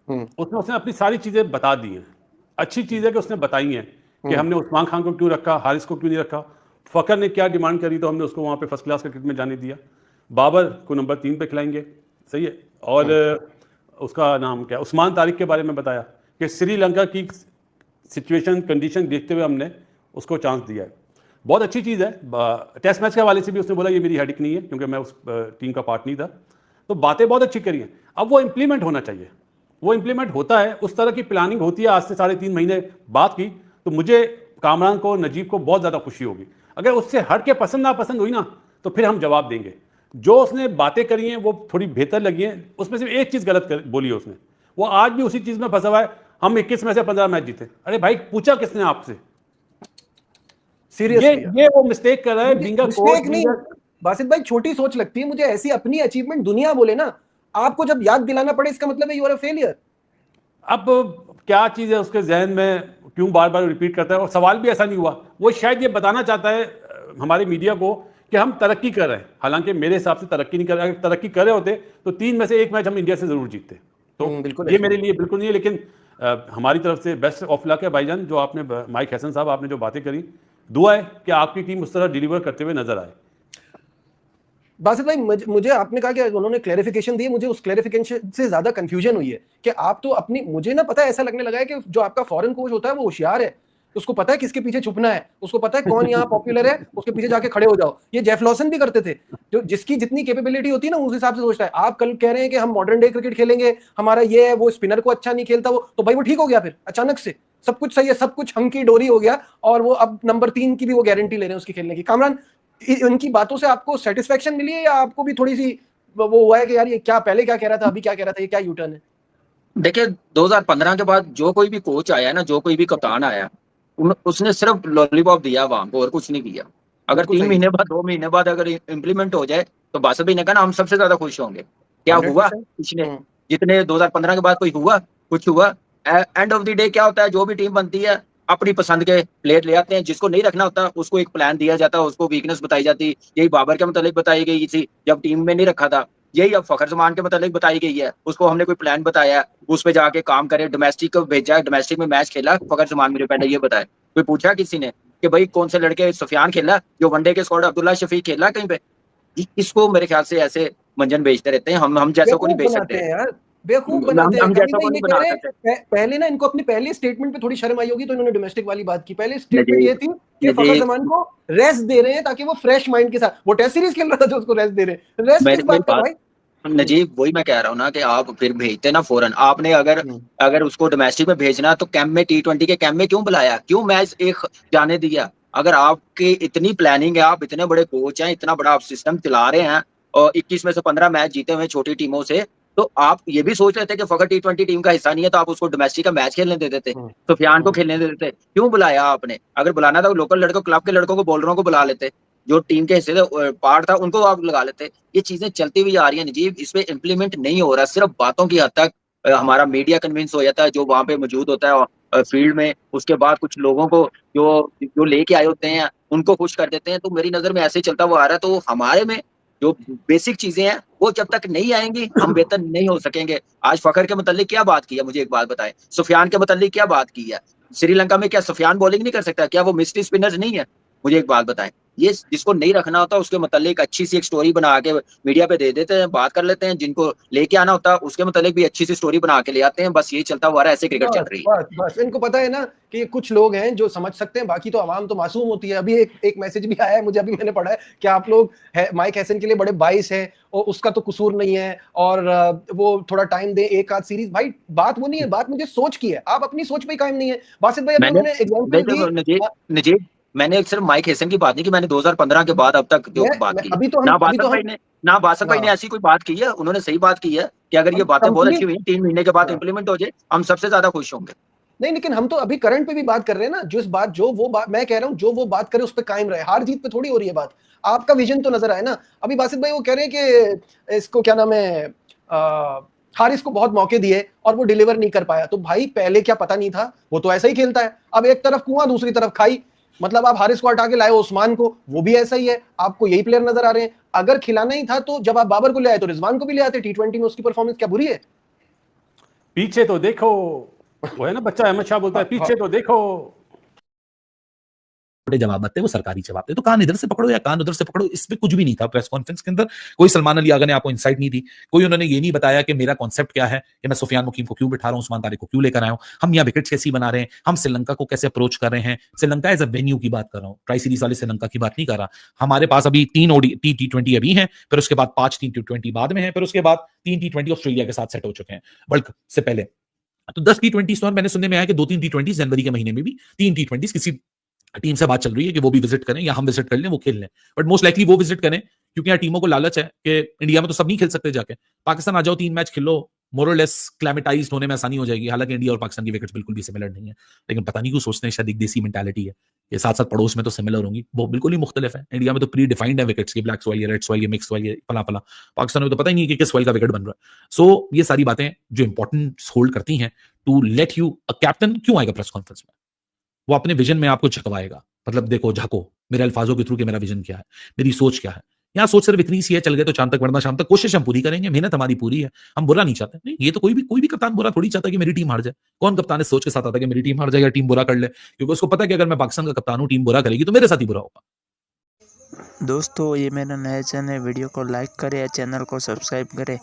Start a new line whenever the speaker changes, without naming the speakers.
उसमें उसने अपनी सारी चीजें बता दी हैं। अच्छी चीज है कि उसने बताई हैं कि हमने उस्मान खान को क्यों रखा, हारिस को क्यों नहीं रखा, फकर ने क्या डिमांड करी तो हमने उसको वहां पे फर्स्ट क्लास क्रिकेट में जाने दिया, बाबर को नंबर 3 पे खिलाएंगे, सही है। और उसका नाम क्या, उस्मान तारिक के बारे में बताया कि श्रीलंका की सिचुएशन कंडीशन देखते हुए हमने उसको चांस दिया है। बहुत अच्छी चीज़ है। टेस्ट मैच के हवाले से भी उसने बोला ये मेरी हेडिक नहीं है क्योंकि मैं उस टीम का पार्ट नहीं था। तो बातें बहुत अच्छी करी हैं। अब वो इम्प्लीमेंट होना चाहिए। वो इम्प्लीमेंट होता है, उस तरह की प्लानिंग होती है। आज से 3.5 महीने बात की तो मुझे कामरान को, नजीब को बहुत ज़्यादा खुशी होगी। अगर उससे हट के पसंद नापसंद हुई ना तो फिर हम जवाब देंगे। जो उसने बातें करी हैं वो थोड़ी बेहतर लगी हैं। उसमें सिर्फ एक चीज़ गलत बोली है उसने, वो आज भी उसी चीज़ में फंसा हुआ है, हम 21 में से 15 मैच जीते। अरे भाई पूछा किसने आपसे?
सीरियसली
ये वो मिस्टेक कर रहा है। बीइंग अ कोच,
नहीं, बासित भाई छोटी सोच लगती है मुझे ऐसी। अपनी अचीवमेंट दुनिया बोले ना, आपको जब याद दिलाना पड़े इसका मतलब है यू आर अ फेलियर।
अब क्या चीज़ है उसके जहन में, क्यों बार बार रिपीट करता है? और सवाल भी ऐसा नहीं हुआ। वो शायद ये बताना चाहता है हमारे मीडिया को कि हम तरक्की कर रहे हैं। हालांकि मेरे हिसाब से तरक्की नहीं कर रहे। अगर तरक्की कर रहे होते तो 3 में से 1 मैच हम इंडिया से जरूर जीतते। तो ये मेरे लिए बिल्कुल नहीं है। लेकिन हमारी तरफ से बेस्ट ऑफ लक है भाईजान। जो आपने, माइक हसन साहब, आपने जो बातें करी, दुआ है कि आपकी टीम उस तरह डिलीवर करते हुए नजर आए।
बासित भाई मुझे आपने कहा कि उन्होंने क्लैरिफिकेशन दी, मुझे उस क्लैरिफिकेशन से ज्यादा कंफ्यूजन हुई है कि आप तो अपनी, मुझे ना पता है, ऐसा लगने लगा है कि जो आपका फॉरेन कोच होता है वो होशियार है, उसको पता है किसके पीछे छुपना है, उसको पता है कौन यहाँ पॉपुलर है, उसके पीछे जाके खड़े हो जाओ। ये जेफ लॉसन भी करते थे, जो जिसकी जितनी कैपेबिलिटी होती है ना उस हिसाब से सोचता है। आप कल कह रहे हैं कि हम मॉडर्न डे क्रिकेट खेलेंगे, हमारा ये है, वो स्पिनर को अच्छा नहीं खेलता वो, तो भाई वो ठीक हो गया, फिर अचानक से सब कुछ सही है, सब कुछ हंकी डोरी हो गया, और वो अब नंबर 3 की भी वो गारंटी ले रहे हैं उसकी खेलने की। कामरान, उनकी बातों से आपको सेटिस्फेक्शन मिली है या आपको भी थोड़ी सी वो हुआ है कि यार ये क्या पहले क्या कह रहा था, अभी क्या कह रहा था, ये क्या यू टर्न है?
देखिए 2015 के बाद जो कोई भी कोच आया ना, जो कोई भी कप्तान आया, उसने सिर्फ लॉलीपॉप दिया वहां को और कुछ नहीं किया। अगर 3 महीने बाद, 2 महीने बाद अगर इम्प्लीमेंट हो जाए तो बासठ भाई ने कहा ना, हम सबसे ज्यादा खुश होंगे। क्या हुआ
100%।
पिछले जितने 2015 के बाद कोई हुआ? कुछ हुआ? एंड ऑफ द डे क्या होता है, जो भी टीम बनती है अपनी पसंद के प्लेयर ले आते हैं। जिसको नहीं रखना होता उसको एक प्लान दिया जाता है, उसको वीकनेस बताई जाती। यही बाबर के मतलब बताई गई थी जब टीम में नहीं रखा था। यही अब फखर जमान के मतलब बताई गई है, उसको हमने कोई प्लान बताया, उस पे जाके काम करे। डोमेस्टिक को भेजा, डोमेस्टिक में मैच खेला फखर जमान, मेरे पहले ये बताया। कोई पूछा किसी ने कि भाई कौन से लड़के, सुफियान खेला जो वनडे के स्क्वाड, अब्दुल्ला शफीक खेला कहीं पे? इसको मेरे ख्याल से ऐसे मंजन भेजते रहते हैं। हम जैसों को नहीं भेज सकते
यार, बेवकूफ बनाते हैं।
हम
कामिल
जैसों
भाई
को
ये
नहीं
कह
बना
रहे
सकते।
हैं पहले ना इनको अपनी पहली स्टेटमेंट पे थोड़ी शर्म आई होगी तो इन्होंने डोमेस्टिक वाली बात की। पहले स्टेटमेंट ये थी कि फखर जमान को रेस्ट दे रहे हैं ताकि वो फ्रेश माइंड के साथ, वो टेस्ट सीरीज खेल रहा था जो उसको रेस्ट दे रहे हैं। रेस्ट किस बात का भाई?
नजीब, वही मैं कह रहा हूँ ना कि आप फिर भेजते ना फौरन। आपने अगर उसको डोमेस्टिक में भेजना तो कैंप में, T20 के कैंप में क्यों बुलाया, क्यों मैच एक जाने दिया? अगर आपकी इतनी प्लानिंग है, आप इतने बड़े कोच हैं, इतना बड़ा आप सिस्टम चला रहे हैं और 21 में से 15 मैच जीते हुए छोटी टीमों से, तो आप ये भी सोच रहे थे कि फकत T20 टीम का हिस्सा नहीं है तो आप उसको डोमेस्टिक का मैच खेलने दे देते, सुफियान को खेलने दे देते। क्यों बुलाया आपने? अगर बुलाना था लोकल लड़कों, क्लब के लड़कों को, बॉलरों को बुला लेते, जो टीम के हिस्से से पार्ट था उनको आप लगा लेते। ये चीजें चलती हुई आ रही है नजीब, इस पे इम्प्लीमेंट नहीं हो रहा। सिर्फ बातों की हद तक हमारा मीडिया कन्विंस हो जाता है जो वहां पे मौजूद होता है फील्ड में। उसके बाद कुछ लोगों को जो जो लेके आए होते हैं उनको खुश कर देते हैं। तो मेरी नजर में ऐसे ही चलता हुआ आ रहा है। तो हमारे में जो बेसिक चीजें हैं वो जब तक नहीं आएंगी हम बेहतर नहीं हो सकेंगे। आज फखर के मतलब क्या बात की है, मुझे एक बात बताएं। सुफियान के मतलब क्या बात की है? श्रीलंका में क्या सुफियान बॉलिंग नहीं कर सकता? क्या वो मिस्ट्री स्पिनर नहीं है? मुझे एक बात बताएं। ये जिसको नहीं रखना होता उसके मतलब अच्छी सी एक स्टोरी बना के मीडिया पे दे देते हैं, बात कर लेते हैं। जिनको लेके आना होता है उसके मतलब भी अच्छी सी स्टोरी बना के ले आते हैं। बस ये चलता हुआ रहा है, ऐसे क्रिकेट चल रही है।
बस इनको पता है ना कि कुछ लोग हैं जो समझ सकते हैं, बाकी तो आवाम तो मासूम होती है। अभी एक मैसेज भी आया है मुझे, अभी मैंने पढ़ा है कि आप लोग माइक हैसन के लिए बड़े बाइस हैं और उसका तो कसूर नहीं है और वो थोड़ा टाइम दे, एक आध सीरीज। भाई बात वो नहीं है, बात मुझे सोच की है। आप अपनी सोच पे कायम नहीं है। बासित भाई अभी उन्होंने एग्जांपल दी।
नजीब, मैंने सिर्फ माइक हैसन की बात नहीं की, मैंने 2015 के बाद अब तक जो बात की, ना बासठ भाई ने ऐसी कोई बात की है। उन्होंने सही बात की है कि अगर ये बातें बहुत अच्छी हुई 3 महीने के बाद इंप्लीमेंट हो जाए हम सबसे ज्यादा खुश होंगे।
नहीं, लेकिन हम तो अभी करंट पे भी बात कर रहे हैं ना। जो वो बात मैं कह रहा हूं, जो वो बात करे उस पर कायम रहे। हार जीत पे थोड़ी हो रही है बात। आपका विजन तो नजर आए ना। अभी बासित भाई वो कह रहे हैं कि इसको क्या नाम है, हारिस को बहुत मौके दिए और वो डिलीवर नहीं कर पाया। तो भाई पहले क्या पता नहीं था? वो तो ऐसा ही खेलता है। अब एक तरफ कुआं दूसरी तरफ खाई। मतलब आप हारिस को हटा के लाए उस्मान को, वो भी ऐसा ही है। आपको यही प्लेयर नजर आ रहे हैं। अगर खिलाना ही था तो जब आप बाबर को ले आए तो रिजवान को भी ले आते। T20 में उसकी परफॉर्मेंस क्या बुरी है?
पीछे तो देखो, वो है ना बच्चा अहमद शाह बोलता है पीछे तो देखो।
बड़े जवाब आते हैं, वो सरकारी जवाब थे। तो कान इधर से पकड़ो या कान उधर से पकड़ो, इसमें कुछ भी नहीं था प्रेस कॉन्फ्रेंस के अंदर। कोई सलमान अली आगा ने आपको इनसाइट नहीं दी, कोई उन्होंने ये नहीं बताया कि मेरा कॉन्सेप्ट क्या है, कि मैं सुफियान मुकीम को क्यों बिठा रहा हूं, उस्मान तारिक को क्यों लेकर आया हूं, हम यहाँ विकेट्स कैसी बना रहे हैं, हम श्रीलंका को कैसे अप्रोच कर रहे हैं। श्रीलंका एज अ वेन्यू की बात कर रहा हूँ, ट्राई सीरीज वाले श्रीलंका की बात नहीं कर रहा। हमारे पास अभी 3 T20 अभी हैं, फिर उसके बाद 5 T20 बाद में है, फिर उसके बाद 3 T20 ऑस्ट्रेलिया के साथ सेट हो चुके हैं वर्ल्ड कप से पहले। तो 10 T20 और मैंने सुनने में आया कि 2-3 T20 जनवरी के महीने में भी 3 T20 किसी टीम से बात चल रही है कि वो भी विजिट करें या हम विजिट कर लें, वो खेल लें। बट मोस्ट लाइकली वो विजिट करें, क्योंकि यहाँ टीमों को लालच है कि इंडिया में तो सब नहीं खेल सकते, जाके पाकिस्तान आ जाओ, 3 मैच खेलो, मोर और लेस क्लाइमेटाइज्ड होने में आसानी हो जाएगी। हालांकि इंडिया और पाकिस्तान की विकेट्स बिल्कुल भी सिमिलर नहीं है, लेकिन पता नहीं क्यों सोचते हैं, शायद एक देसी मेंटालिटी है, ये साथ साथ पड़ोस में तो सिमिलर होंगी, वो बिल्कुल ही मुख्तलिफ है। इंडिया में तो प्री डिफाइंड है विकेट्स की, black soil, red soil, mix soil, फला फला। पाकिस्तान में तो पता ही नहीं है कि किस सॉइल का विकेट बन रहा है। सो ये सारी बातें जो इंपॉर्टेंट होल्ड करती हैं to let you, a captain क्यों आएगा प्रेस कॉन्फ्रेंस में, वो अपने विजन में आपको झकवाएगा, मतलब देखो झाको मेरे अल्फाजों के थ्रू कि मेरा विजन क्या है, मेरी सोच क्या है। यहाँ सोच सिर्फ इतनी सी है, चल गए तो चांद तक वरना शाम तक, कोशिश हम पूरी करेंगे, मेहनत हमारी पूरी है, हम बुरा नहीं चाहते। नहीं, ये तो कोई भी कप्तान बुरा थोड़ी चाहता कि मेरी टीम हार जाए। कौन कप्तान इस सोच के साथ आता है कि मेरी टीम हार जाए या टीम बुरा कर ले, क्योंकि उसको पता है कि अगर मैं पाकिस्तान का कप्तान हूं, टीम बुरा करेगी तो मेरे साथ ही बुरा होगा।
दोस्तों ये मेरा नया चैनल है, वीडियो को लाइक करें, चैनल को सब्सक्राइब करें।